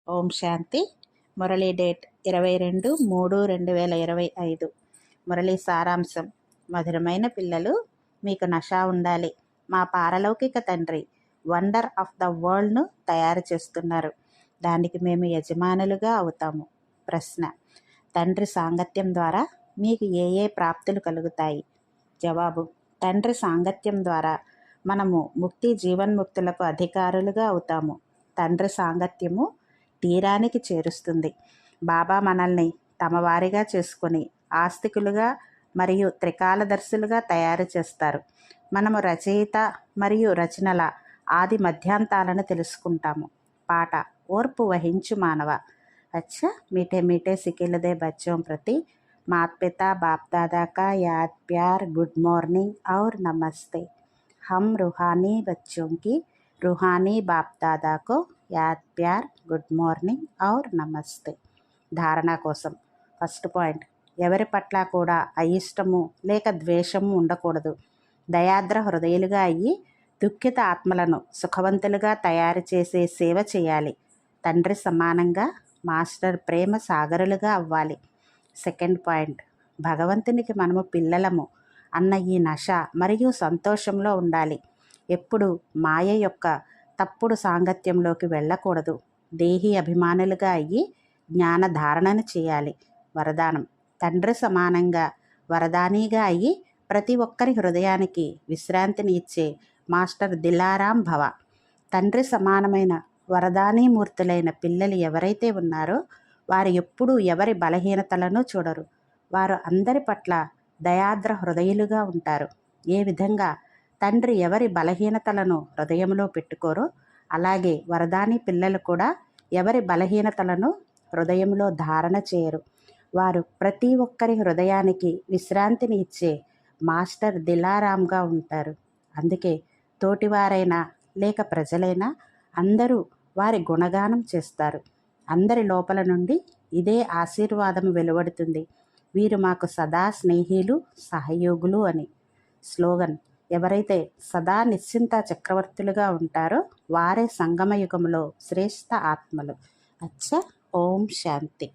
ఓం శాంతి. Murali date 22/3/2025. Murali సారాంశం. మధురమైన పిల్లలు, మీకు నషా ఉండాలి. మా పారలౌకిక తండ్రి వండర్ ఆఫ్ ద వరల్డ్ను తయారు చేస్తున్నారు. దానికి మేము యజమానులుగా అవుతాము. ప్రశ్న: తండ్రి సాంగత్యం ద్వారా మీకు ఏ ఏ ప్రాప్తులు కలుగుతాయి? జవాబు: తండ్రి సాంగత్యం ద్వారా మనము ముక్తి జీవన్ముక్తులకు అధికారులుగా అవుతాము. తండ్రి సాంగత్యము తీరానికి చేరుస్తుంది. బాబా మనల్ని తమ వారిగా చేసుకుని ఆస్తికులుగా మరియు త్రికాలదర్శులుగా తయారు చేస్తారు. మనము రచయిత మరియు రచనల ఆది మధ్యాంతాలను తెలుసుకుంటాము. పాట: ఓర్పు వహించు మానవ. అచ్చా మీఠే మీఠే సికిలదే బచ్చోं ప్రతి మాత్ పితా బాప్ దాదా కా యాద్ ప్యార్ గుడ్ మార్నింగ్ ఔర్ నమస్తే. हम रूहानी बच्चों की रूहानी बाप दादा को యాద్ ప్యార్ గుడ్ మార్నింగ్ ఔర్ నమస్తే. ధారణ కోసం ఫస్ట్ పాయింట్: ఎవరి పట్ల కూడా అయిష్టము లేక ద్వేషము ఉండకూడదు. దయాద్ర హృదయులుగా అయ్యి దుఃఖిత ఆత్మలను సుఖవంతులుగా తయారు చేసే సేవ చేయాలి. తండ్రి సమానంగా మాస్టర్ ప్రేమ సాగరులుగా అవ్వాలి. సెకండ్ పాయింట్: భగవంతునికి మనము పిల్లలము అన్న ఈ నష మరియు సంతోషంలో ఉండాలి. ఎప్పుడు మాయ యొక్క తప్పుడు సాంగత్యంలోకి వెళ్ళకూడదు. దేహి అభిమానులుగా అయ్యి జ్ఞాన ధారణను చేయాలి. వరదానం: తండ్రి సమానంగా వరదానిగా అయ్యి ప్రతి ఒక్కరి హృదయానికి విశ్రాంతిని ఇచ్చే మాస్టర్ దిలారాం భవ. తండ్రి సమానమైన వరదానీమూర్తులైన పిల్లలు ఎవరైతే ఉన్నారో వారు ఎప్పుడూ ఎవరి బలహీనతలను చూడరు. వారు అందరి పట్ల దయాద్ర హృదయులుగా ఉంటారు. ఏ విధంగా తండ్రి ఎవరి బలహీనతలను హృదయంలో పెట్టుకోరో అలాగే వరదాని పిల్లలు కూడా ఎవరి బలహీనతలను హృదయంలో ధారణ చేయరు. వారు ప్రతి ఒక్కరి హృదయానికి విశ్రాంతిని ఇచ్చే మాస్టర్ దిలారాంగా ఉంటారు. అందుకే తోటివారైనా లేక ప్రజలైనా అందరూ వారి గుణగానం చేస్తారు. అందరి లోపల నుండి ఇదే ఆశీర్వాదం వెలువడుతుంది: వీరు మాకు సదా స్నేహిలు, సహయోగులు అని. స్లోగన్: ఎవరైతే సదా నిశ్చింత చక్రవర్తులుగా ఉంటారో వారే సంగమయుగంలో శ్రేష్ఠ ఆత్మలు. అచ్చా. ఓం శాంతి.